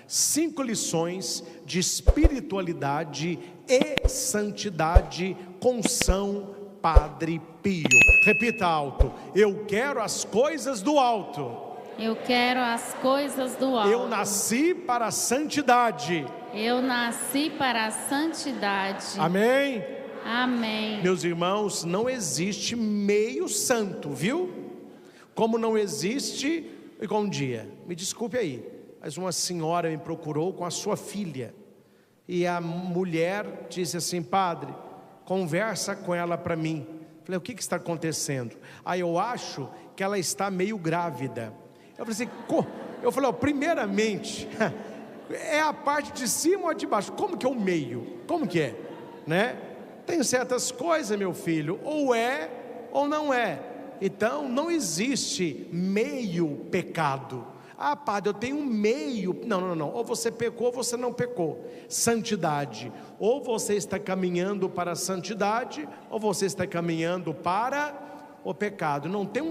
5 lições de espiritualidade e santidade com São Padre Pio. Repita alto: eu quero as coisas do alto. Eu quero as coisas do alto. Eu nasci para a santidade. Eu nasci para a santidade. Amém? Amém. Meus irmãos, não existe meio santo, viu? Como não existe, igual um dia, me desculpe aí, mas uma senhora me procurou com a sua filha, e a mulher disse assim: padre, conversa com ela para mim. Falei: o que está acontecendo? Eu acho que ela está meio grávida. Eu falei assim, primeiramente, é a parte de cima ou de baixo? Como que é o meio? Como que é? Né? Tem certas coisas, meu filho, ou é ou não é. Então não existe meio pecado. Padre, eu tenho um meio. Não, ou você pecou ou você não pecou. Santidade: ou você está caminhando para a santidade, ou você está caminhando para o pecado. Não tem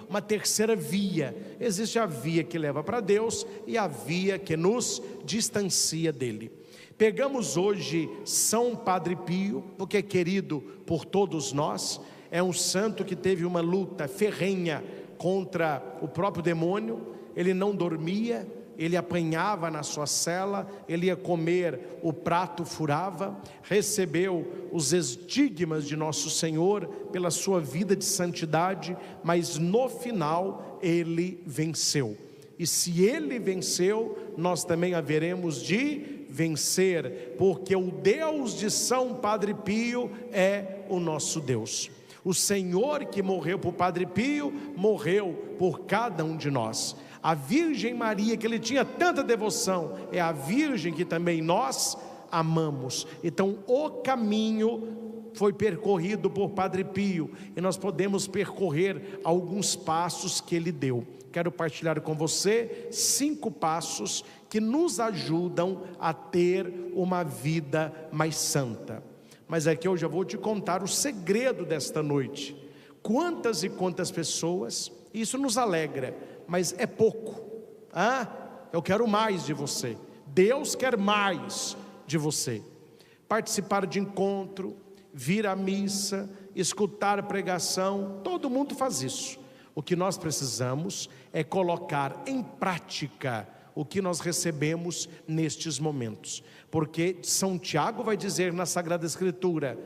uma terceira via. Existe a via que leva para Deus e a via que nos distancia dele. Pegamos hoje São Padre Pio, porque é querido por todos nós. É um santo que teve uma luta ferrenha contra o próprio demônio. Ele não dormia, ele apanhava na sua cela, ele ia comer, o prato furava. Recebeu os estigmas de nosso Senhor pela sua vida de santidade, mas no final ele venceu. E se ele venceu, nós também haveremos de vencer, porque o Deus de São Padre Pio é o nosso Deus. O Senhor que morreu por Padre Pio, morreu por cada um de nós. A Virgem Maria, que ele tinha tanta devoção, é a Virgem que também nós amamos. Então o caminho foi percorrido por Padre Pio, e nós podemos percorrer alguns passos que ele deu. Quero partilhar com você 5 passos que nos ajudam a ter uma vida mais santa. Mas aqui eu já vou te contar o segredo desta noite. Quantas e quantas pessoas, isso nos alegra, mas é pouco. Eu quero mais de você. Deus quer mais de você. Participar de encontro, vir à missa, escutar pregação, todo mundo faz isso. O que nós precisamos é colocar em prática o que nós recebemos nestes momentos, porque São Tiago vai dizer na Sagrada Escritura: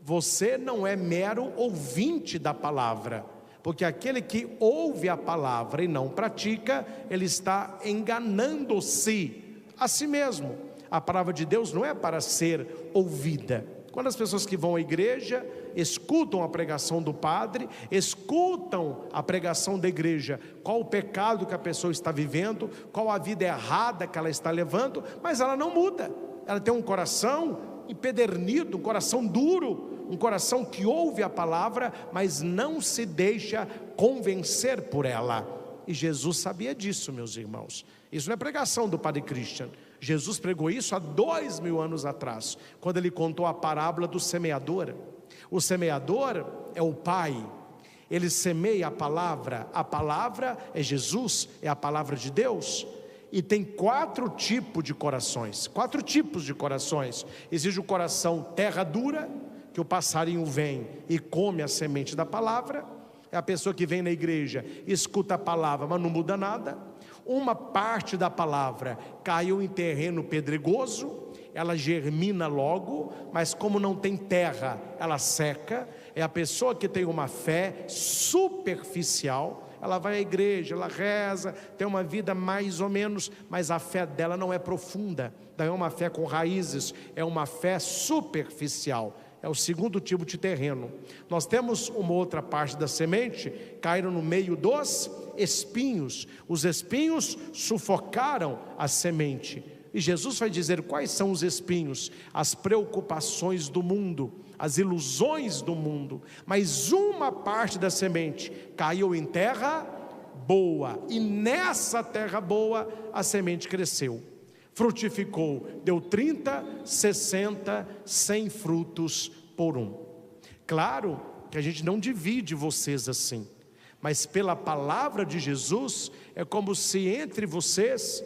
você não é mero ouvinte da palavra, porque aquele que ouve a palavra e não pratica, ele está enganando-se a si mesmo. A palavra de Deus não é para ser ouvida. Quando as pessoas que vão à igreja escutam a pregação do padre, escutam a pregação da igreja, qual o pecado que a pessoa está vivendo, qual a vida errada que ela está levando, mas ela não muda. Ela tem um coração empedernido, um coração duro, um coração que ouve a palavra, mas não se deixa convencer por ela. E Jesus sabia disso, meus irmãos. Isso não é pregação do Padre Christian. Jesus pregou isso há 2000 anos atrás, quando ele contou a parábola do semeador. O semeador é o pai, ele semeia a palavra é Jesus, é a palavra de Deus. E tem 4 tipos de corações, 4 tipos de corações. Existe o coração terra dura, que o passarinho vem e come a semente da palavra. É a pessoa que vem na igreja, escuta a palavra, mas não muda nada. Uma parte da palavra caiu em terreno pedregoso, ela germina logo, mas como não tem terra, ela seca. É a pessoa que tem uma fé superficial, ela vai à igreja, ela reza, tem uma vida mais ou menos, mas a fé dela não é profunda, não é uma fé com raízes, é uma fé superficial. É o segundo tipo de terreno. Nós temos uma outra parte da semente, caíram no meio dos espinhos. Os espinhos sufocaram a semente. E Jesus vai dizer quais são os espinhos: as preocupações do mundo, as ilusões do mundo. Mas uma parte da semente caiu em terra boa, e nessa terra boa a semente cresceu, frutificou, deu 30, 60, 100 frutos por um. Claro que a gente não divide vocês assim, mas pela palavra de Jesus, é como se entre vocês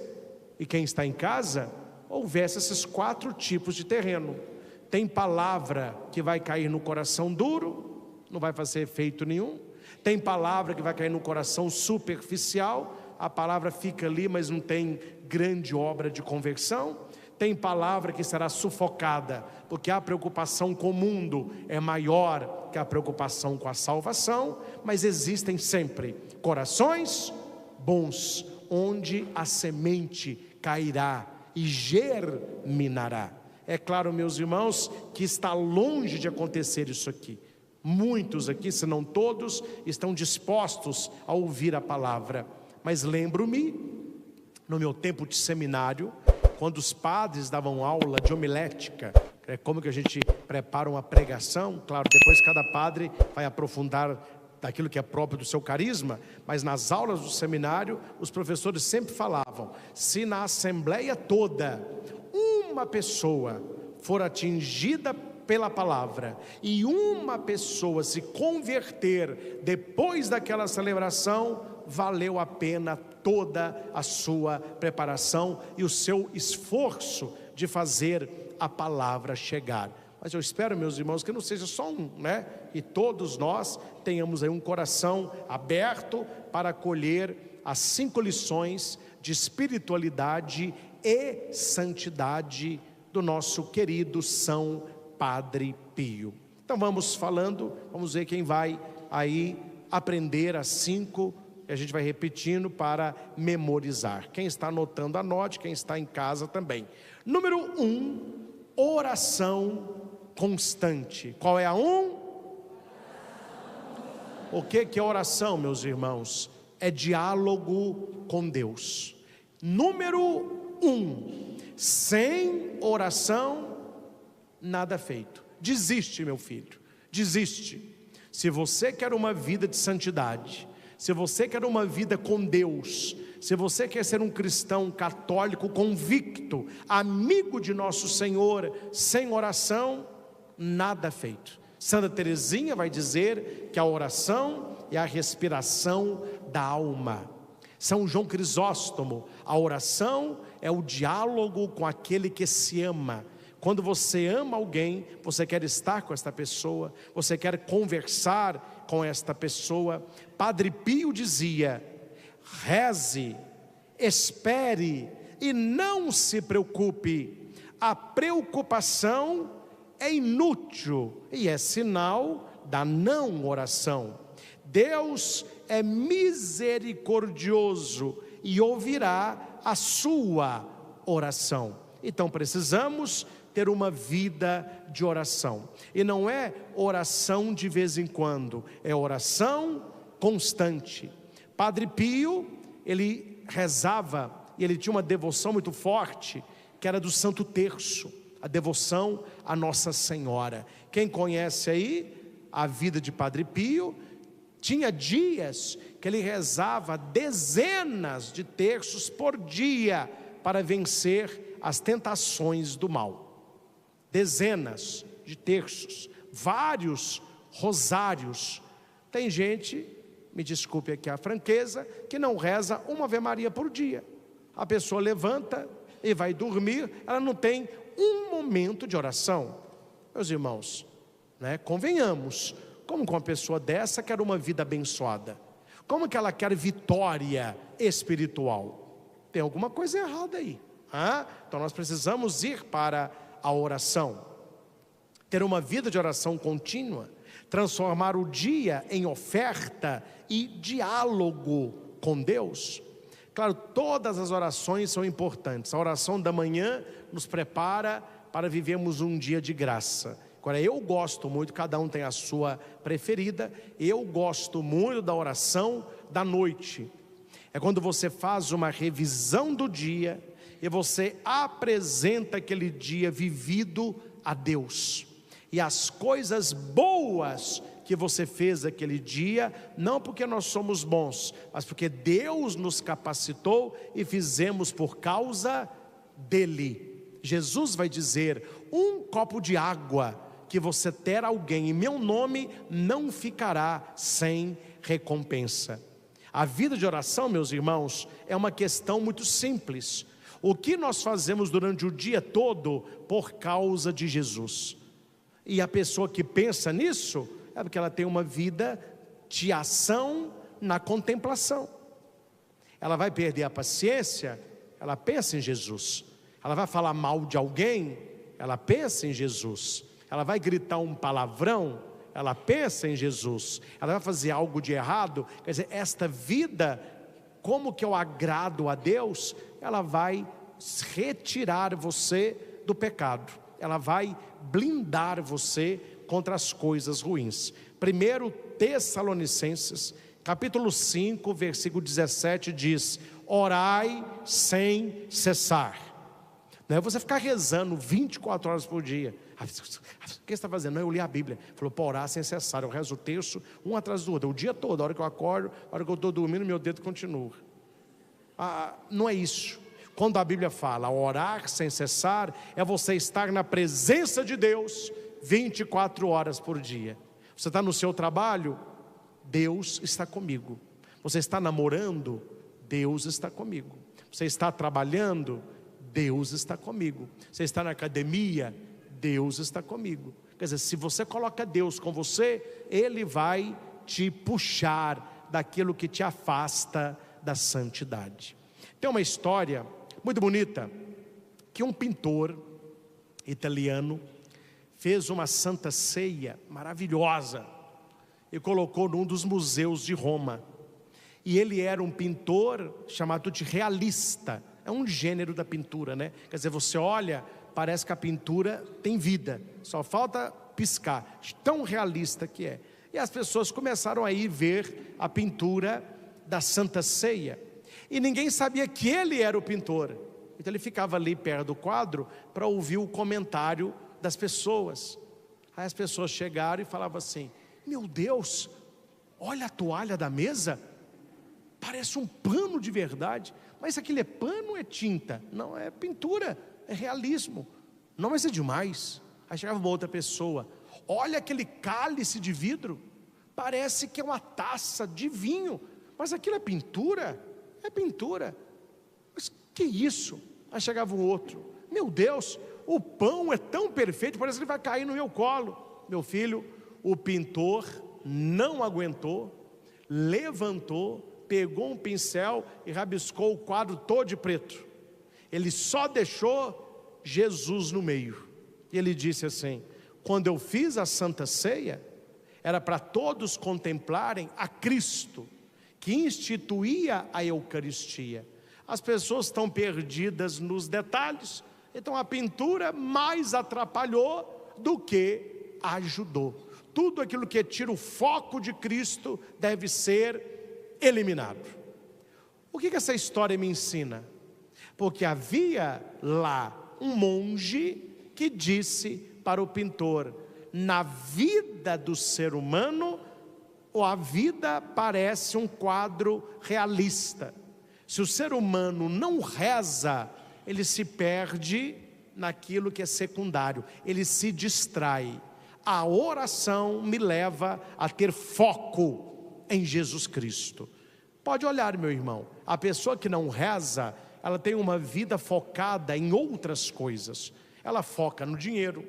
e quem está em casa, houvesse esses 4 tipos de terreno. Tem palavra que vai cair no coração duro, não vai fazer efeito nenhum. Tem palavra que vai cair no coração superficial, a palavra fica ali, mas não tem grande obra de conversão. Tem palavra que será sufocada, porque a preocupação com o mundo é maior que a preocupação com a salvação. Mas existem sempre corações bons, onde a semente cairá e germinará. É claro, meus irmãos, que está longe de acontecer isso aqui. Muitos aqui, se não todos, estão dispostos a ouvir a palavra. Mas lembro-me, no meu tempo de seminário, quando os padres davam aula de homilética, como que a gente prepara uma pregação. Claro, depois cada padre vai aprofundar daquilo que é próprio do seu carisma, mas nas aulas do seminário, os professores sempre falavam: se na assembleia toda, uma pessoa for atingida pela palavra, e uma pessoa se converter depois daquela celebração, valeu a pena toda a sua preparação e o seu esforço de fazer a palavra chegar. Mas eu espero, meus irmãos, que não seja só um, né? E todos nós tenhamos aí um coração aberto para acolher as 5 lições de espiritualidade e santidade do nosso querido São Padre Pio. Então vamos falando, vamos ver quem vai aí aprender as 5, e a gente vai repetindo para memorizar. Quem está anotando, anote, quem está em casa também. Número 1, oração constante. Qual é a 1? O que é oração, meus irmãos? É diálogo com Deus. Número 1, sem oração, nada feito. Desiste, meu filho, desiste. Se você quer uma vida de santidade, se você quer uma vida com Deus, se você quer ser um cristão católico convicto, amigo de nosso Senhor, sem oração, nada feito. Santa Teresinha vai dizer que a oração é a respiração da alma. São João Crisóstomo, a oração é o diálogo com aquele que se ama. Quando você ama alguém, você quer estar com esta pessoa, você quer conversar com esta pessoa. Padre Pio dizia: reze, espere e não se preocupe. A preocupação é inútil e é sinal da não oração. Deus é misericordioso e ouvirá a sua oração. Então precisamos ter uma vida de oração. E não é oração de vez em quando, é oração constante. Padre Pio, ele rezava e ele tinha uma devoção muito forte, que era do Santo Terço, a devoção à Nossa Senhora. Quem conhece aí a vida de Padre Pio, tinha dias que ele rezava dezenas de terços por dia para vencer as tentações do mal. Dezenas de terços, vários rosários. Tem gente, me desculpe aqui a franqueza, que não reza uma Ave Maria por dia. A pessoa levanta e vai dormir, ela não tem um momento de oração. Meus irmãos, né, convenhamos, como que uma pessoa dessa quer uma vida abençoada? Como que ela quer vitória espiritual? Tem alguma coisa errada aí. Então nós precisamos ir para a oração, ter uma vida de oração contínua, transformar o dia em oferta e diálogo com Deus. Claro, todas as orações são importantes. A oração da manhã nos prepara para vivermos um dia de graça. Agora, eu gosto muito, cada um tem a sua preferida, eu gosto muito da oração da noite. É quando você faz uma revisão do dia e você apresenta aquele dia vivido a Deus. E as coisas boas que você fez aquele dia, não porque nós somos bons, mas porque Deus nos capacitou e fizemos por causa dele. Jesus vai dizer: um copo de água que você der a alguém em meu nome, não ficará sem recompensa. A vida de oração, meus irmãos, é uma questão muito simples. O que nós fazemos durante o dia todo por causa de Jesus. E a pessoa que pensa nisso, é porque ela tem uma vida de ação na contemplação. Ela vai perder a paciência, ela pensa em Jesus. Ela vai falar mal de alguém, ela pensa em Jesus. Ela vai gritar um palavrão, ela pensa em Jesus. Ela vai fazer algo de errado, quer dizer, esta vida, como que eu agrado a Deus, ela vai retirar você do pecado. Ela vai blindar você contra as coisas ruins. 1 Tessalonicenses, capítulo 5, versículo 17 diz: orai sem cessar. Não é você ficar rezando 24 horas por dia. O que você está fazendo? Não, eu li a Bíblia. Falou para orar sem cessar. Eu rezo o terço um atrás do outro, o dia todo. A hora que eu acordo, a hora que eu estou dormindo, meu dedo continua. Não é isso. Quando a Bíblia fala orar sem cessar, é você estar na presença de Deus 24 horas por dia. Você está no seu trabalho, Deus está comigo. Você está namorando, Deus está comigo. Você está trabalhando, Deus está comigo. Você está na academia, Deus está comigo. Quer dizer, se você coloca Deus com você, Ele vai te puxar daquilo que te afasta da santidade. Tem uma história muito bonita, que um pintor italiano fez uma santa ceia maravilhosa e colocou num dos museus de Roma. E ele era um pintor chamado de realista. É um gênero da pintura, né? Quer dizer, você olha, parece que a pintura tem vida, só falta piscar, tão realista que é. E as pessoas começaram a ir ver a pintura da Santa Ceia, e ninguém sabia que ele era o pintor. Então ele ficava ali perto do quadro para ouvir o comentário das pessoas. Aí as pessoas chegaram e falavam assim: meu Deus, olha a toalha da mesa, parece um pano de verdade. Mas aquilo é pano ou é tinta? Não, é pintura, é realismo. Não, mas é demais. Aí chegava uma outra pessoa: olha aquele cálice de vidro, parece que é uma taça de vinho. Mas aquilo é pintura? É pintura. Mas que isso? Aí chegava um outro: meu Deus, o pão é tão perfeito, parece que ele vai cair no meu colo. Meu filho, o pintor não aguentou, levantou, pegou um pincel e rabiscou o quadro todo de preto. Ele só deixou Jesus no meio. E ele disse assim: quando eu fiz a Santa Ceia, era para todos contemplarem a Cristo, que instituía a Eucaristia. As pessoas estão perdidas nos detalhes, então a pintura mais atrapalhou do que ajudou. Tudo aquilo que tira o foco de Cristo deve ser eliminado. O que essa história me ensina? Porque havia lá um monge que disse para o pintor: na vida do ser humano, a vida parece um quadro realista. Se o ser humano não reza, ele se perde naquilo que é secundário, ele se distrai. A oração me leva a ter foco em Jesus Cristo. Pode olhar, meu irmão, a pessoa que não reza, ela tem uma vida focada em outras coisas. Ela foca no dinheiro,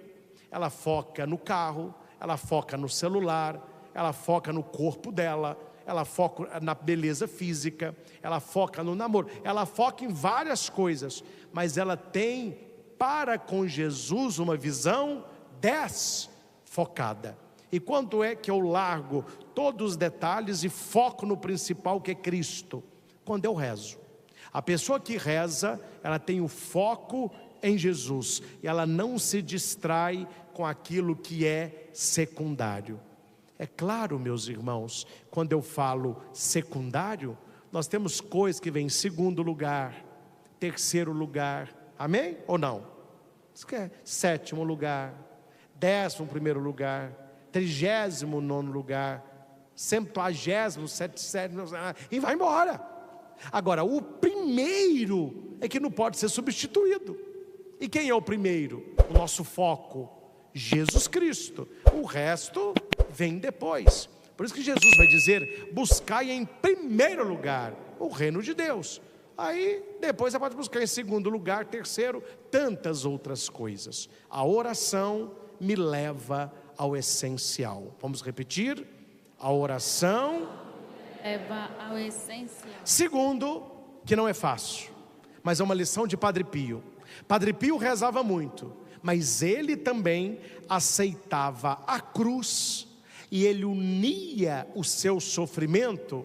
ela foca no carro, ela foca no celular, ela foca no corpo dela, ela foca na beleza física, ela foca no namoro, ela foca em várias coisas, mas ela tem para com Jesus uma visão desfocada. E quando é que eu largo todos os detalhes e foco no principal, que é Cristo? Quando eu rezo. A pessoa que reza, ela tem o foco em Jesus, e ela não se distrai com aquilo que é secundário. É claro, meus irmãos, quando eu falo secundário, nós temos coisas que vêm em segundo lugar, terceiro lugar, amém ou não? Isso que é sétimo lugar, 11º lugar, 39º lugar, 127º, e vai embora. Agora, o primeiro é que não pode ser substituído. E quem é o primeiro? O nosso foco, Jesus Cristo. O resto vem depois. Por isso que Jesus vai dizer: buscai em primeiro lugar o reino de Deus. Aí depois você pode buscar em segundo lugar, terceiro, tantas outras coisas. A oração me leva ao essencial. Vamos repetir? A oração leva ao essencial. Segundo, que não é fácil, mas é uma lição de Padre Pio. Padre Pio rezava muito, mas ele também aceitava a cruz e ele unia o seu sofrimento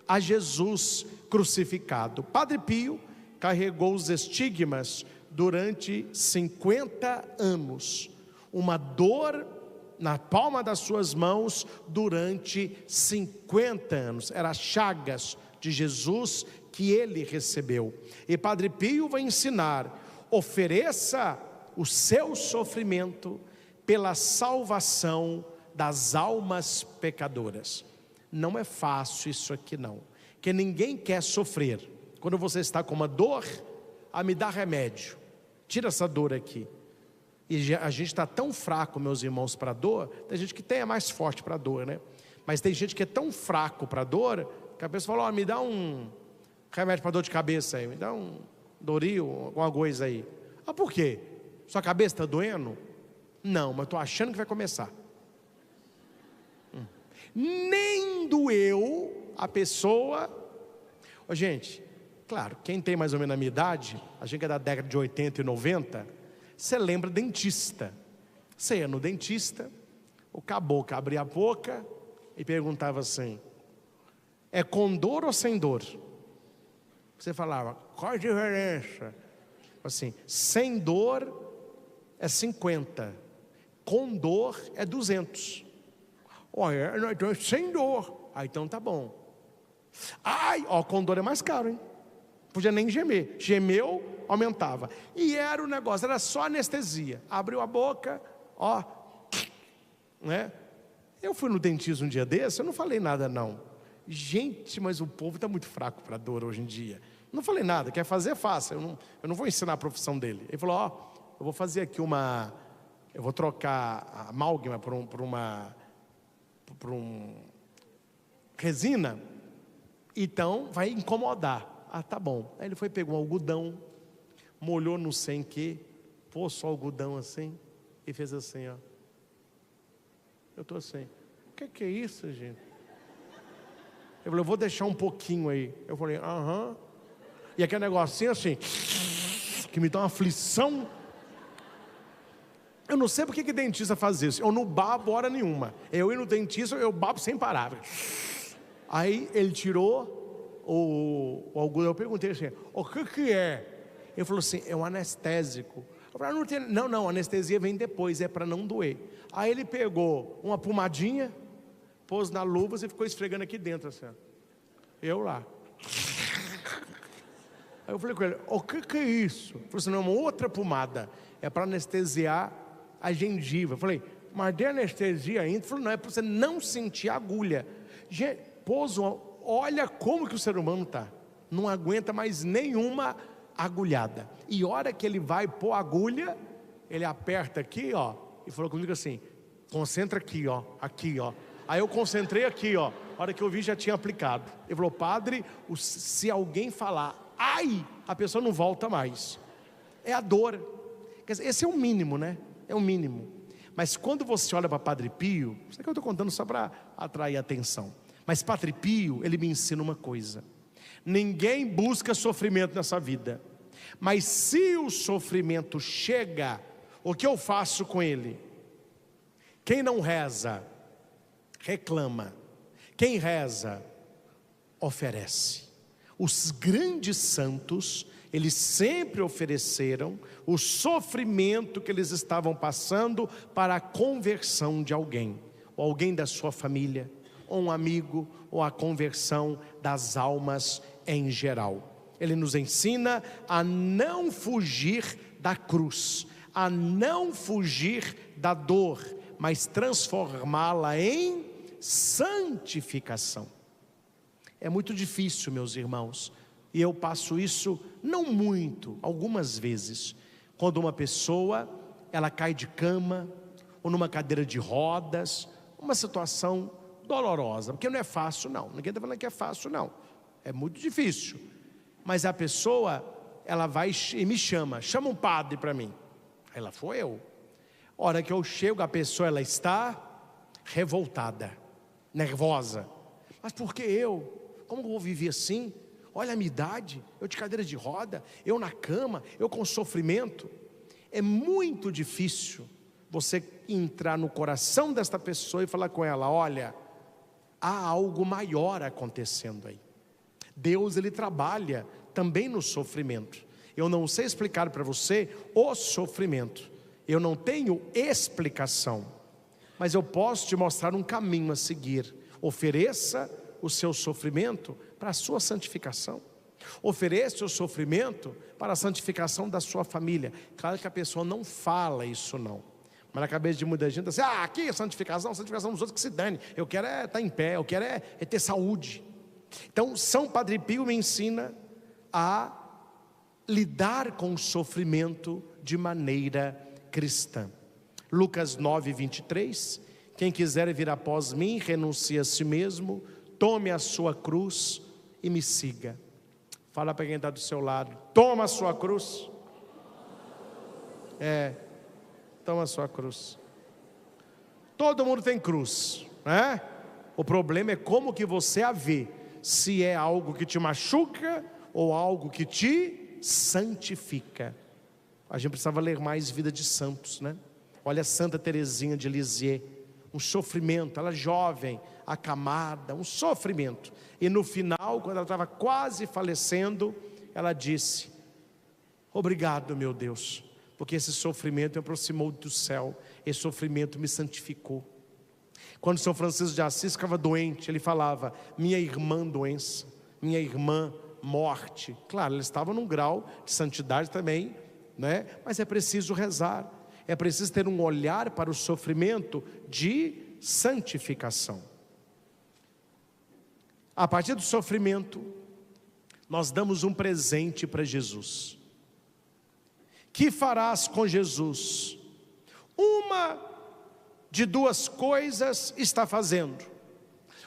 a Jesus crucificado. Padre Pio carregou os estigmas durante 50 anos, uma dor na palma das suas mãos durante 50 anos, eram chagas de Jesus que ele recebeu. E Padre Pio vai ensinar: ofereça o seu sofrimento pela salvação das almas pecadoras. Não é fácil isso aqui não, que ninguém quer sofrer. Quando você está com uma dor, me dá remédio, tira essa dor aqui. E a gente está tão fraco, meus irmãos, para a dor. Tem gente que é mais forte para a dor, né? Mas tem gente que é tão fraco para a dor, que a pessoa fala: me dá um remédio para dor de cabeça aí, me dá um Doril, alguma coisa aí. Por quê? Sua cabeça está doendo? Não, mas estou achando que vai começar. Nem doeu a pessoa. Gente, claro, quem tem mais ou menos a minha idade, a gente é da década de 80 e 90, você lembra dentista. Você ia no dentista, o caboclo abria a boca e perguntava assim: é com dor ou sem dor? Você falava: qual a diferença? Assim, sem dor é 50, com dor é 200. Olha, então é sem dor. Então tá bom. Com dor é mais caro, hein? Podia nem gemer. Gemeu, aumentava. E era o negócio, era só anestesia. Abriu a boca, né? Eu fui no dentista um dia desse, eu não falei nada não. Gente, mas o povo está muito fraco para dor hoje em dia. Não falei nada, quer fazer, faça. Eu não vou ensinar a profissão dele. Ele falou: eu vou fazer aqui eu vou trocar a amálgama por resina, então vai incomodar. Tá bom. Aí ele foi, pegou um algodão, molhou no sem que, pôs só algodão assim e fez assim, ó. Eu tô assim: o que é isso, gente? Ele falou: eu vou deixar um pouquinho aí. Eu falei: aham. E aquele negocinho assim, que me dá uma aflição. Eu não sei porque que dentista faz isso. Eu não babo hora nenhuma. Eu ir no dentista, eu babo sem parar. Aí ele tirou o algodão. Eu perguntei assim: o que é? Ele falou assim: é um anestésico. Eu falei: não, anestesia vem depois, é para não doer. Aí ele pegou uma pomadinha, pôs na luva e ficou esfregando aqui dentro assim. Eu lá. Aí eu falei com ele: o que é isso? Ele falou assim: não, é uma outra pomada, é para anestesiar a gengiva. Eu falei: mas de anestesia ainda? Ele falou: não, é para você não sentir a agulha. Olha como que o ser humano está, não aguenta mais nenhuma agulhada. E hora que ele vai pôr a agulha, ele aperta aqui, e falou comigo assim: concentra aqui, aqui, Aí eu concentrei aqui, a hora que eu vi já tinha aplicado. Ele falou: padre, se alguém falar ai, a pessoa não volta mais. É a dor. Quer dizer, esse é o mínimo, né? É o mínimo. Mas quando você olha para Padre Pio, isso aqui eu estou contando só para atrair atenção. Mas Padre Pio, ele me ensina uma coisa: ninguém busca sofrimento nessa vida, mas se o sofrimento chega, o que eu faço com ele? Quem não reza, reclama. Quem reza, oferece. Os grandes santos, eles sempre ofereceram o sofrimento que eles estavam passando para a conversão de alguém, ou alguém da sua família, ou um amigo, ou a conversão das almas em geral. Ele nos ensina a não fugir da cruz, a não fugir da dor, mas transformá-la em santificação. É muito difícil, meus irmãos, e eu passo isso não muito, algumas vezes, quando uma pessoa, ela cai de cama, ou numa cadeira de rodas, uma situação dolorosa, porque não é fácil não, ninguém está falando que é fácil não, é muito difícil. Mas a pessoa, ela vai e me chama um padre para mim. Ela foi eu. A hora que eu chego, a pessoa, ela está revoltada, nervosa. Mas por que eu? Como eu vou viver assim? Olha a minha idade, eu de cadeira de roda, eu na cama, eu com sofrimento. É muito difícil você entrar no coração desta pessoa e falar com ela: olha, há algo maior acontecendo aí. Deus, ele trabalha também no sofrimento. Eu não sei explicar para você o sofrimento, eu não tenho explicação, mas eu posso te mostrar um caminho a seguir. Ofereça o seu sofrimento para a sua santificação. Ofereça o sofrimento para a santificação da sua família. Claro que a pessoa não fala isso não, mas na cabeça de muita gente assim: aqui é santificação dos outros, que se dane. Eu quero é estar em pé, eu quero é ter saúde. Então São Padre Pio me ensina a lidar com o sofrimento de maneira cristã. Lucas 9:23, quem quiser vir após mim, renuncie a si mesmo, tome a sua cruz e me siga. Fala para quem está do seu lado: toma a sua cruz. Toma a sua cruz. Todo mundo tem cruz, né? O problema é como que você a vê. Se é algo que te machuca ou algo que te santifica. A gente precisava ler mais Vida de Santos, né? Olha Santa Teresinha de Lisieux, um sofrimento, ela jovem, acamada, um sofrimento. E no final, quando ela estava quase falecendo, ela disse: obrigado, meu Deus, porque esse sofrimento me aproximou do céu, esse sofrimento me santificou. Quando São Francisco de Assis ficava doente, ele falava: minha irmã doença, minha irmã morte. Claro, ele estava num grau de santidade também, né? Mas é preciso rezar, é preciso ter um olhar para o sofrimento de santificação. A partir do sofrimento, nós damos um presente para Jesus. Que farás com Jesus? Uma de duas coisas está fazendo: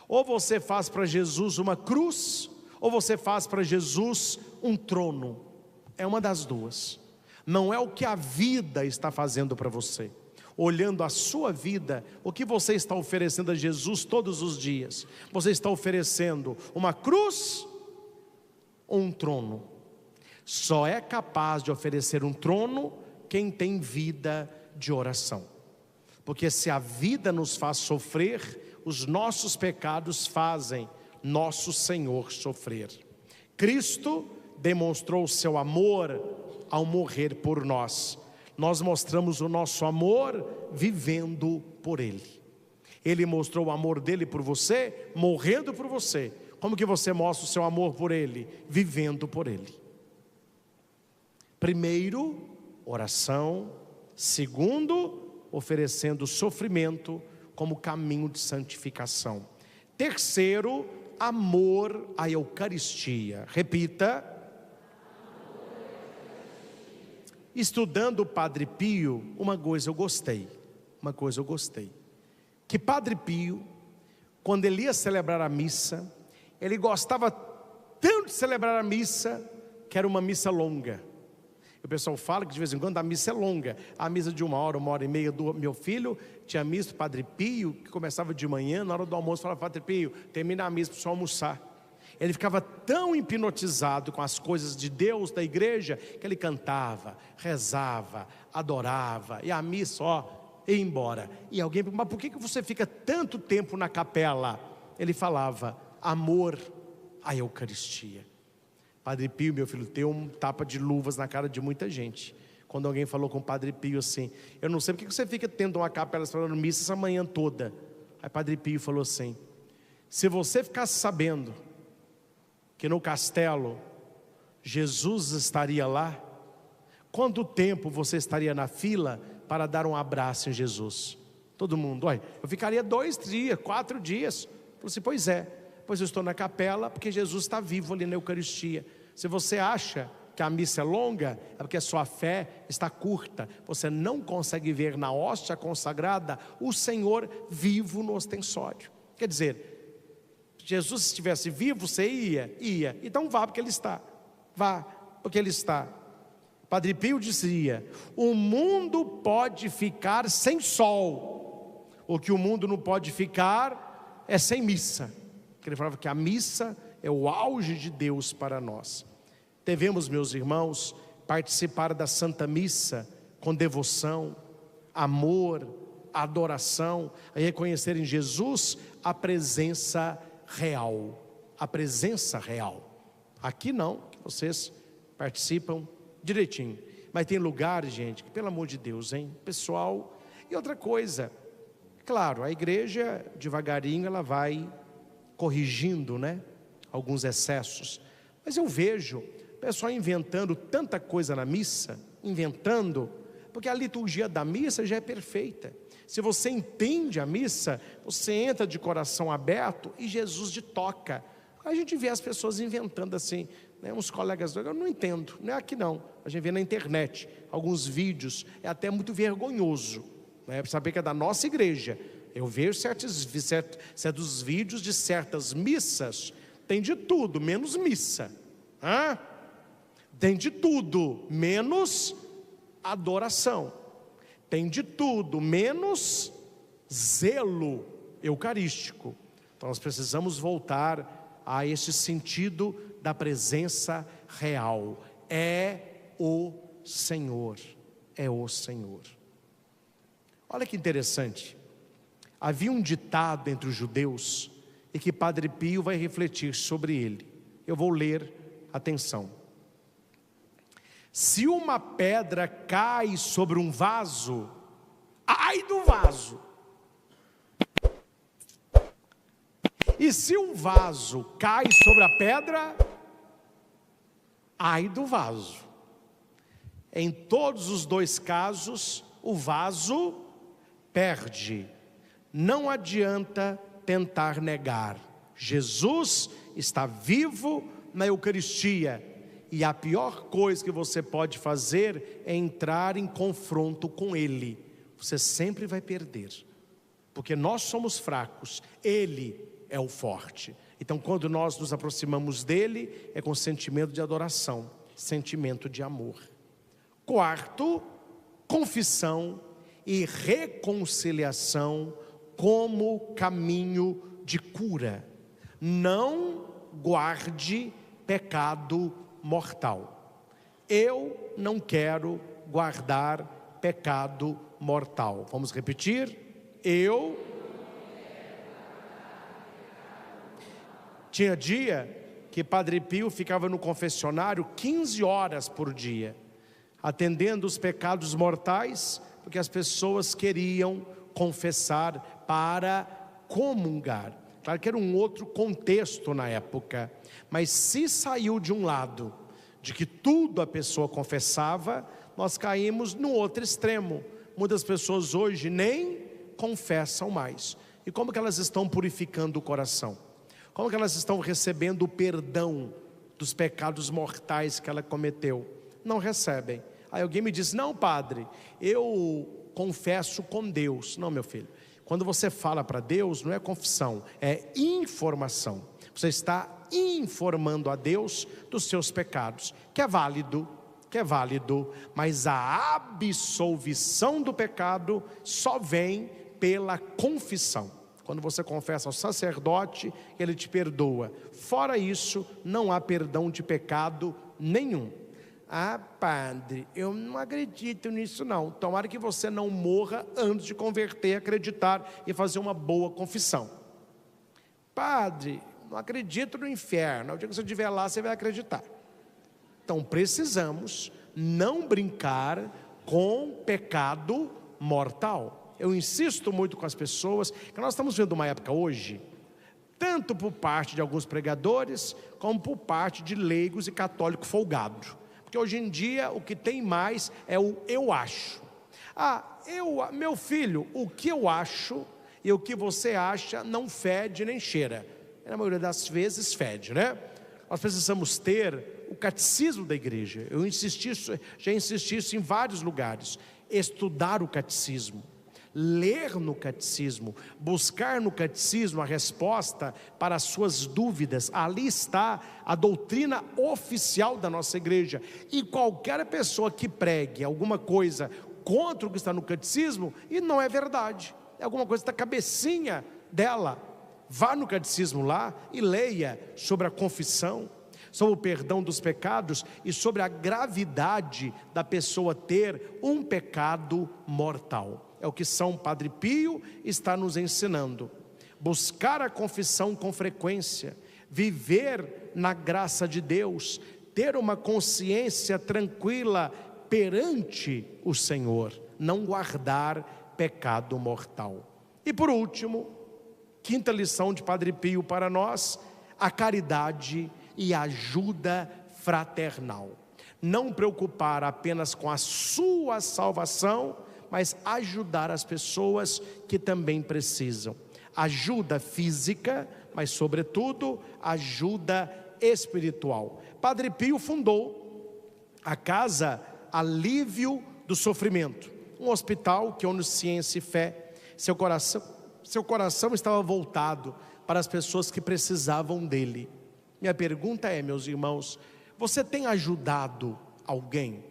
ou você faz para Jesus uma cruz, ou você faz para Jesus um trono. É uma das duas. Não é o que a vida está fazendo para você. Olhando a sua vida, o que você está oferecendo a Jesus todos os dias? Você está oferecendo uma cruz ou um trono? Só é capaz de oferecer um trono quem tem vida de oração. Porque se a vida nos faz sofrer, os nossos pecados fazem nosso Senhor sofrer. Cristo demonstrou o seu amor ao morrer por nós. Nós mostramos o nosso amor vivendo por Ele. Ele mostrou o amor dele por você, morrendo por você. Como que você mostra o seu amor por Ele? Vivendo por Ele. Primeiro, oração. Segundo, oferecendo sofrimento como caminho de santificação. Terceiro, amor à Eucaristia. Repita. Estudando o Padre Pio, uma coisa eu gostei. Que Padre Pio, quando ele ia celebrar a missa, ele gostava tanto de celebrar a missa, que era uma missa longa. O pessoal fala que de vez em quando a missa é longa. A missa de 1 hora, 1 hora e meia do meu filho, tinha missa do Padre Pio, que começava de manhã, na hora do almoço, falava: Padre Pio, termina a missa para o senhor almoçar. Ele ficava tão hipnotizado com as coisas de Deus, da igreja, que ele cantava, rezava, adorava, e a missa, ia embora. E alguém perguntou: mas por que você fica tanto tempo na capela? Ele falava: amor à Eucaristia. Padre Pio, meu filho, deu um tapa de luvas na cara de muita gente. Quando alguém falou com o Padre Pio assim: eu não sei porque você fica tendo uma capela falando missa essa manhã toda. Aí Padre Pio falou assim: se você ficasse sabendo que no castelo Jesus estaria lá, quanto tempo você estaria na fila para dar um abraço em Jesus? Todo mundo: olha, eu ficaria 2 dias, 4 dias. Falei assim: pois é, pois eu estou na capela porque Jesus está vivo ali na Eucaristia. Se você acha que a missa é longa, é porque a sua fé está curta. Você não consegue ver na hóstia consagrada o Senhor vivo no ostensório. Quer dizer, Jesus, se estivesse vivo, você ia, então vá porque Ele está. vá, porque Ele está. Padre Pio dizia: o mundo pode ficar sem sol, o que o mundo não pode ficar é sem missa. Ele falava que a missa é o auge de Deus para nós. Devemos, meus irmãos, participar da Santa Missa com devoção, amor, adoração, a reconhecer em Jesus a presença real. A presença real. Aqui não, vocês participam direitinho. Mas tem lugares, gente, que pelo amor de Deus, hein? Pessoal, e outra coisa, claro, a igreja devagarinho ela vai corrigindo, né? Alguns excessos. Mas eu vejo o pessoal inventando tanta coisa na missa, porque a liturgia da missa já é perfeita. Se você entende a missa, você entra de coração aberto e Jesus te toca. A gente vê as pessoas inventando assim, né? Uns colegas, eu não entendo, não é aqui não. A gente vê na internet, alguns vídeos, é até muito vergonhoso, né? Para saber que é da nossa igreja. Eu vejo certos vídeos de certas missas, tem de tudo, menos missa. Tem de tudo, menos adoração. Tem de tudo, menos zelo eucarístico. Então nós precisamos voltar a esse sentido da presença real. É o Senhor, é o Senhor. Olha que interessante. Havia um ditado entre os judeus e que Padre Pio vai refletir sobre ele. Eu vou ler, atenção. Se uma pedra cai sobre um vaso, ai do vaso. E se um vaso cai sobre a pedra, ai do vaso. Em todos os dois casos, o vaso perde. Não adianta tentar negar. Jesus está vivo na Eucaristia. E a pior coisa que você pode fazer é entrar em confronto com Ele. Você sempre vai perder. Porque nós somos fracos, Ele é o forte. Então quando nós nos aproximamos dEle, é com sentimento de adoração, sentimento de amor. Quarto, confissão e reconciliação como caminho de cura. Não guarde pecado mortal. Eu não quero guardar pecado mortal. Vamos repetir? Tinha dia que Padre Pio ficava no confessionário 15 horas por dia, atendendo os pecados mortais, porque as pessoas queriam confessar para comungar. Claro que era um outro contexto na época, mas se saiu de um lado, de que tudo a pessoa confessava, nós caímos no outro extremo. Muitas pessoas hoje nem confessam mais. E como que elas estão purificando o coração? Como que elas estão recebendo o perdão dos pecados mortais que ela cometeu? Não recebem. Aí alguém me diz: não, padre, eu confesso com Deus. Não, meu filho, quando você fala para Deus, não é confissão, é informação. Você está informando a Deus dos seus pecados, que é válido, mas a absolvição do pecado só vem pela confissão. Quando você confessa ao sacerdote, ele te perdoa. Fora isso, não há perdão de pecado nenhum. Ah, padre, eu não acredito nisso não. Tomara que você não morra antes de converter, acreditar e fazer uma boa confissão. Padre, não acredito no inferno. O dia que você estiver lá, você vai acreditar. Então precisamos não brincar com pecado mortal. Eu insisto muito com as pessoas, que nós estamos vendo uma época hoje, tanto por parte de alguns pregadores, como por parte de leigos e católicos folgados. Porque hoje em dia o que tem mais é o eu acho. Meu filho, o que eu acho e o que você acha não fede nem cheira. Na maioria das vezes fede, né? Nós precisamos ter o catecismo da igreja. Já insisti isso em vários lugares. Estudar o catecismo. ler no catecismo, buscar no catecismo a resposta para as suas dúvidas. Ali está a doutrina oficial da nossa igreja, e qualquer pessoa que pregue alguma coisa contra o que está no catecismo, e não é verdade, é alguma coisa da cabecinha dela. Vá no catecismo lá e leia sobre a confissão, sobre o perdão dos pecados e sobre a gravidade da pessoa ter um pecado mortal. É o que São Padre Pio está nos ensinando. Buscar a confissão com frequência, viver na graça de Deus, ter uma consciência tranquila perante o Senhor, não guardar pecado mortal. E por último, quinta lição de Padre Pio para nós: a caridade e a ajuda fraternal. Não preocupar apenas com a sua salvação, mas ajudar as pessoas que também precisam. Ajuda física, mas sobretudo ajuda espiritual. Padre Pio fundou a Casa Alívio do Sofrimento, um hospital que une ciência e fé. Seu coração estava voltado para as pessoas que precisavam dele. Minha pergunta é, meus irmãos, você tem ajudado alguém?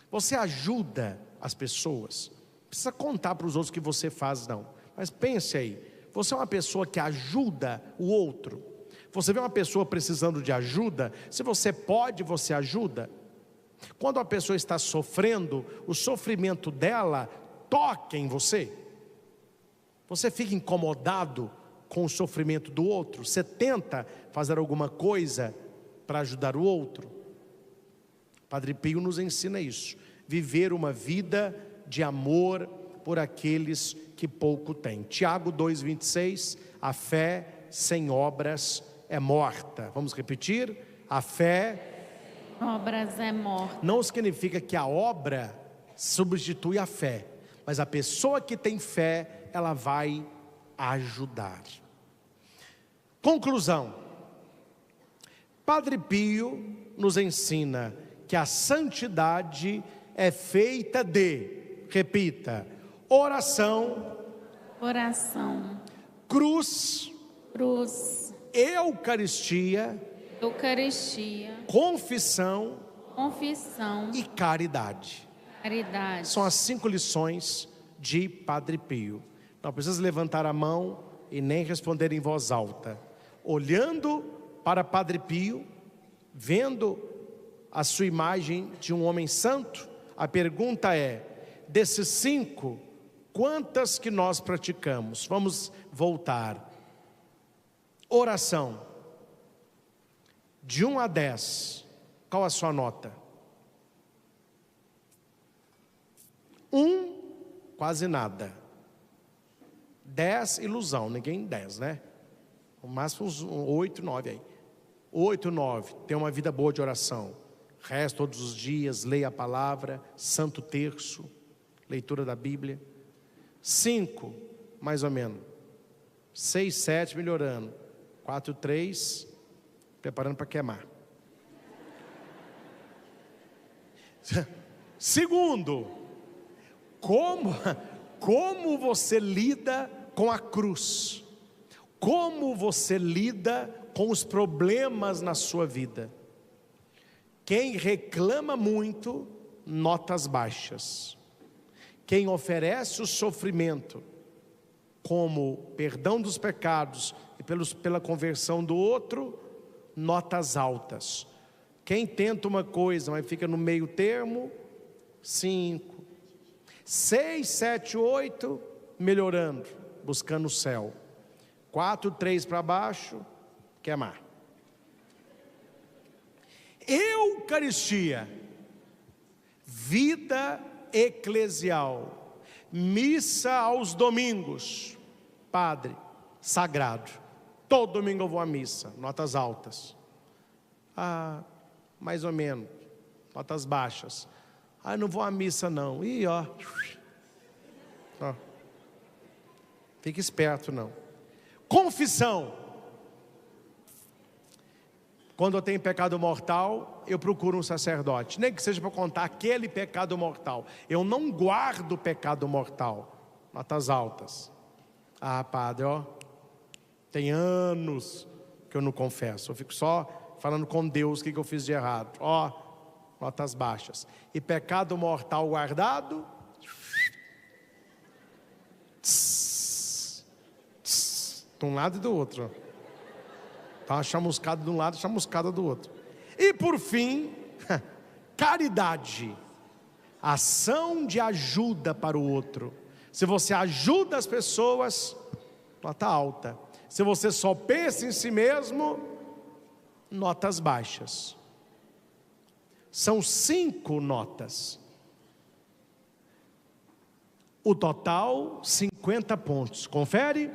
Você ajuda as pessoas? Não precisa contar para os outros que você faz, não. Mas pense aí, você é uma pessoa que ajuda o outro? Você vê uma pessoa precisando de ajuda, se você pode, você ajuda? Quando a pessoa está sofrendo, o sofrimento dela toca em você? Você fica incomodado com o sofrimento do outro? Você tenta fazer alguma coisa para ajudar o outro? Padre Pio nos ensina isso: viver uma vida de amor por aqueles que pouco têm. Tiago 2,26, a fé sem obras é morta. Vamos repetir? A fé Obras é morta. não significa que a obra substitui a fé, mas a pessoa que tem fé, ela vai ajudar. Conclusão: Padre Pio nos ensina que a santidade é feita de, repita, oração, cruz, Eucaristia, confissão e caridade. São as 5 lições de Padre Pio. Não precisa levantar a mão e nem responder em voz alta. Olhando para Padre Pio, vendo a sua imagem de um homem santo, a pergunta é: desses 5, quantas que nós praticamos? Vamos voltar. Oração, de 1 a 10, qual a sua nota? 1, quase nada. 10, ilusão, ninguém 10, né? O máximo uns 8, 9 aí. 8, 9, tem uma vida boa de oração. Reza todos os dias, leia a palavra, Santo Terço, leitura da Bíblia. 5, mais ou menos. 6, 7, melhorando. 4, 3, preparando para queimar. Segundo, como você lida com a cruz? Como você lida com os problemas na sua vida? Quem reclama muito, notas baixas. Quem oferece o sofrimento como perdão dos pecados e pela conversão do outro, notas altas. Quem tenta uma coisa, mas fica no meio termo, 5. 6, 7, 8, melhorando, buscando o céu. 4, 3 para baixo, queimar. Eucaristia, vida eclesial, missa aos domingos, padre, sagrado. Todo domingo eu vou à missa, notas altas. Mais ou menos, notas baixas. Não vou à missa não. Ó. Fique esperto não. Confissão. Quando eu tenho pecado mortal, eu procuro um sacerdote, nem que seja para contar aquele pecado mortal. Eu não guardo o pecado mortal, notas altas. Ah, padre, ó, tem anos que eu não confesso, eu fico só falando com Deus o que eu fiz de errado. Ó, notas baixas. E pecado mortal guardado, de um lado e do outro. Tá uma chamuscada de um lado e chamuscada do outro. E por fim, caridade, ação de ajuda para o outro. Se você ajuda as pessoas, nota alta. Se você só pensa em si mesmo, notas baixas. São 5 notas. O total, 50 pontos. Confere?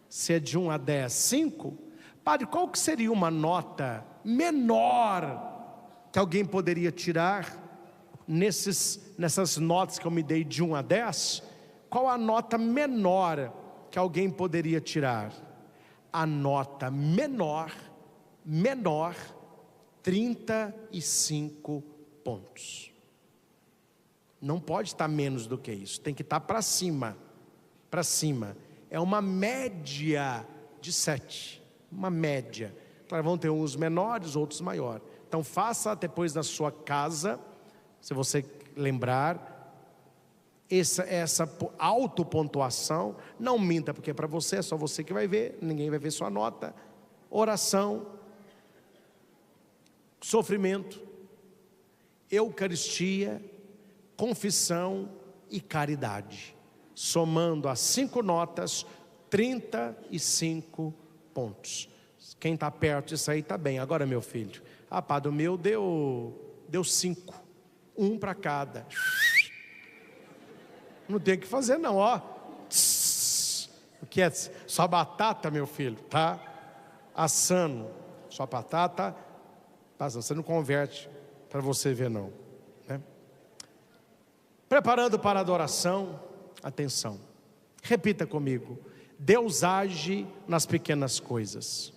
Se é de 1 a 10, 5. Padre, qual que seria uma nota menor que alguém poderia tirar nessas notas que eu me dei de 1 a 10? Qual a nota menor que alguém poderia tirar? A nota menor, 35 pontos. Não pode estar menos do que isso, tem que estar para cima. Para cima. É uma média de 7. Uma média. Claro, vão ter uns menores, outros maiores. Então faça depois na sua casa, se você lembrar, essa autopontuação. Não minta, porque é para você, é só você que vai ver, ninguém vai ver sua nota. Oração, sofrimento, Eucaristia, confissão e caridade. Somando as 5 notas, 35 pontos. Quem está perto disso aí está bem. Agora, meu filho, padre, o meu deu 5, 1 para cada. Não tem o que fazer não, ó. O que é? Sua batata, meu filho, tá assando. Sua batata, você não converte para você ver não, né? Preparando para a adoração, atenção. Repita comigo. Deus age nas pequenas coisas.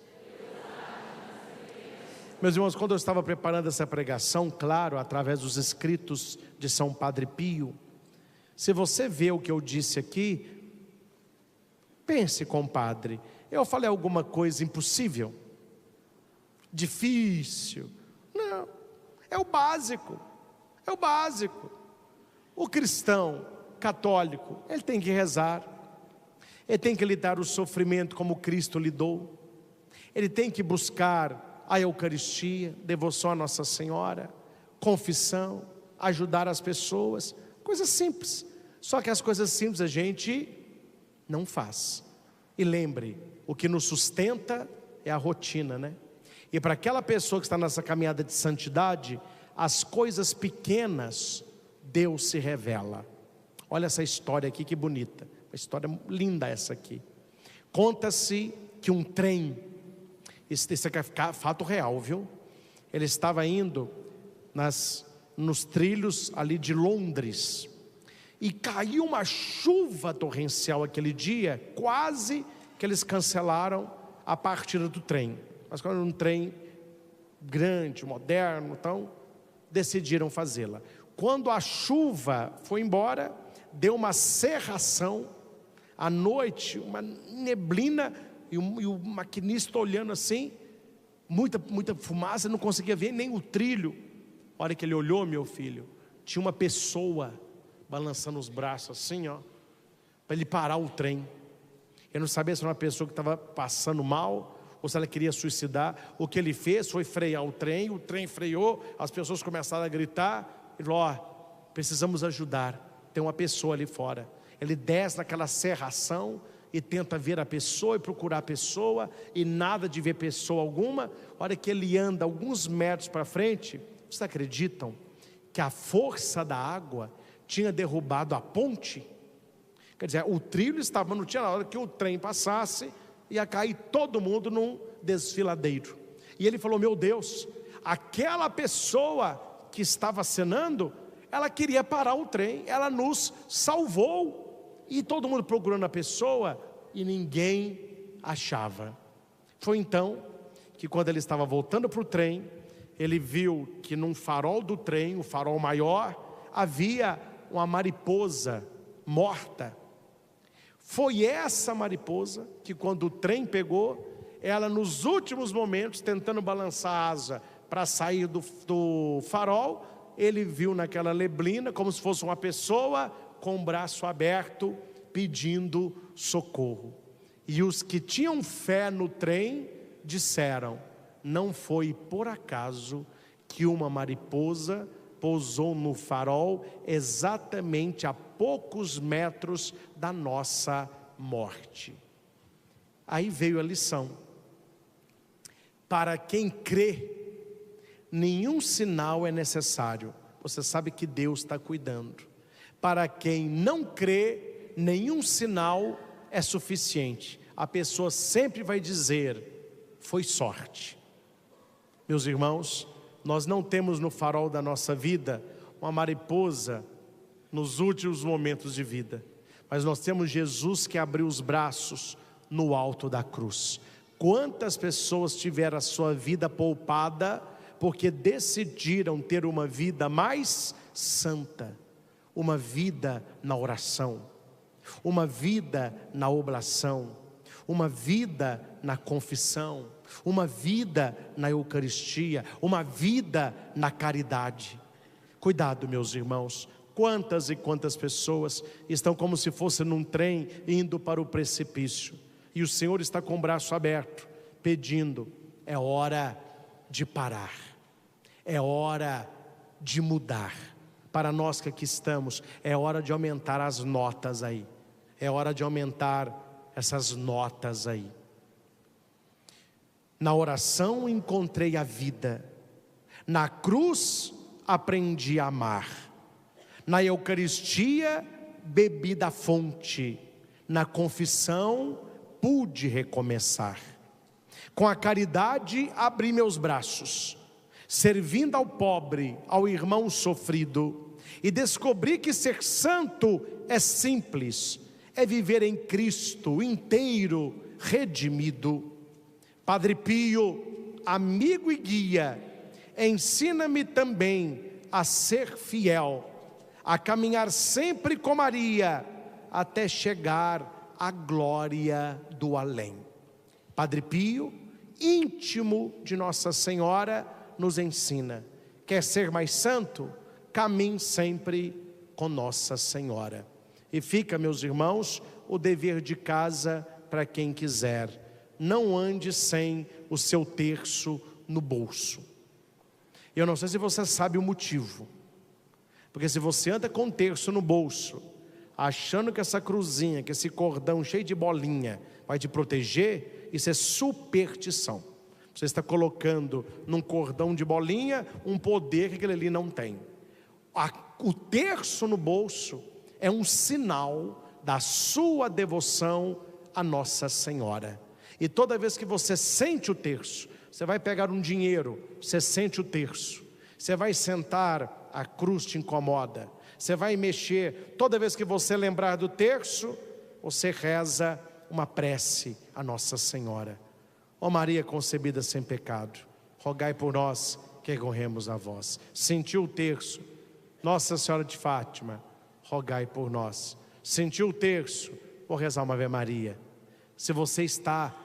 Meus irmãos, quando eu estava preparando essa pregação, claro, através dos escritos de São Padre Pio, se você vê o que eu disse aqui, pense, compadre, eu falei alguma coisa impossível? Difícil? Não, é o básico, é o básico. O cristão católico, ele tem que rezar, ele tem que lidar o sofrimento como Cristo lidou, ele tem que buscar a Eucaristia, devoção a Nossa Senhora, confissão, ajudar as pessoas, coisas simples. Só que as coisas simples a gente não faz. E lembre, o que nos sustenta é a rotina, né? E para aquela pessoa que está nessa caminhada de santidade, as coisas pequenas, Deus se revela. Olha essa história aqui, que bonita. Uma história linda essa aqui. Conta-se que um trem, esse aqui é fato real, viu? Ele estava indo nos trilhos ali de Londres, e caiu uma chuva torrencial aquele dia, quase que eles cancelaram a partida do trem. Mas quando era um trem grande, moderno, então decidiram fazê-la. Quando a chuva foi embora, deu uma cerração, à noite, uma neblina, e o maquinista olhando assim, muita fumaça, não conseguia ver nem o trilho. A hora que ele olhou, meu filho, tinha uma pessoa balançando os braços assim, ó, para ele parar o trem. Eu não sabia se era uma pessoa que estava passando mal, ou se ela queria suicidar. O que ele fez foi frear o trem freou, as pessoas começaram a gritar, ele falou, precisamos ajudar, tem uma pessoa ali fora. Ele desce naquela serração e tenta ver a pessoa e procurar a pessoa, e nada de ver pessoa alguma. A hora que ele anda alguns metros para frente, vocês acreditam que a força da água tinha derrubado a ponte? Quer dizer, o trilho estava, não tinha, na hora que o trem passasse, ia cair todo mundo num desfiladeiro. E ele falou, meu Deus, aquela pessoa que estava acenando, ela queria parar o trem, ela nos salvou. E todo mundo procurando a pessoa, e ninguém achava. Foi então que, quando ele estava voltando para o trem, ele viu que num farol do trem, o farol maior, havia uma mariposa morta, Foi essa mariposa que, quando o trem pegou, ela nos últimos momentos, tentando balançar a asa para sair do farol, ele viu naquela neblina como se fosse uma pessoa com o braço aberto pedindo socorro. E os que tinham fé no trem disseram: não foi por acaso que uma mariposa pousou no farol exatamente a poucos metros da nossa morte. Aí veio a lição. Para quem crê, nenhum sinal é necessário. Você sabe que Deus está cuidando. Para quem não crê, nenhum sinal é suficiente. A pessoa sempre vai dizer: foi sorte. Meus irmãos, nós não temos no farol da nossa vida uma mariposa nos últimos momentos de vida, mas nós temos Jesus que abriu os braços no alto da cruz. Quantas pessoas tiveram a sua vida poupada porque decidiram ter uma vida mais santa, uma vida na oração, uma vida na oblação, uma vida na confissão, uma vida na Eucaristia, uma vida na caridade. Cuidado, meus irmãos, quantas e quantas pessoas estão como se fosse num trem indo para o precipício, e o Senhor está com o braço aberto, pedindo: é hora de parar, é hora de mudar. Para nós que aqui estamos, é hora de aumentar as notas aí, é hora de aumentar essas notas aí. Na oração encontrei a vida, na cruz aprendi a amar, na Eucaristia bebi da fonte, na confissão pude recomeçar. Com a caridade abri meus braços, servindo ao pobre, ao irmão sofrido, e descobri que ser santo é simples, é viver em Cristo inteiro, redimido. Padre Pio, amigo e guia, ensina-me também a ser fiel, a caminhar sempre com Maria, até chegar à glória do além. Padre Pio, íntimo de Nossa Senhora, nos ensina: quer ser mais santo? Caminhe sempre com Nossa Senhora. E fica, meus irmãos, o dever de casa para quem quiser: não ande sem o seu terço no bolso. Eu não sei se você sabe o motivo, porque se você anda com um terço no bolso, achando que essa cruzinha, que esse cordão cheio de bolinha vai te proteger, isso é superstição. Você está colocando num cordão de bolinha um poder que aquele ali não tem. O terço no bolso é um sinal da sua devoção a Nossa Senhora. E toda vez que você sente o terço, você vai pegar um dinheiro, você sente o terço. Você vai sentar, a cruz te incomoda. Você vai mexer, toda vez que você lembrar do terço, você reza uma prece a Nossa Senhora. Ó Maria concebida sem pecado, rogai por nós que recorremos a vós. Sentiu o terço? Nossa Senhora de Fátima, rogai por nós. Sentiu o terço? Vou rezar uma Ave Maria. Se você está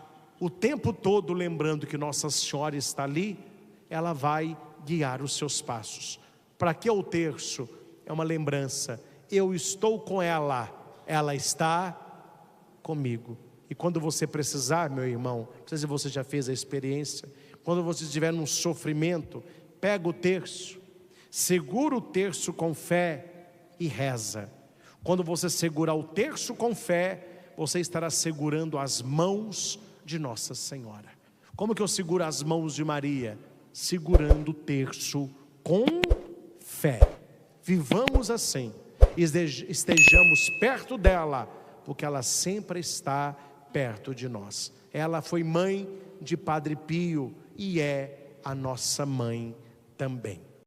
o tempo todo lembrando que Nossa Senhora está ali, ela vai guiar os seus passos. Para que o terço? É uma lembrança: eu estou com ela, ela está comigo. E quando você precisar, meu irmão, não sei se você já fez a experiência, quando você estiver num sofrimento, pega o terço, segura o terço com fé e reza. Quando você segurar o terço com fé, você estará segurando as mãos de Nossa Senhora. Como que eu seguro as mãos de Maria? Segurando o terço com fé. Vivamos assim, estejamos perto dela, porque ela sempre está perto de nós. Ela foi mãe de Padre Pio e é a nossa mãe também.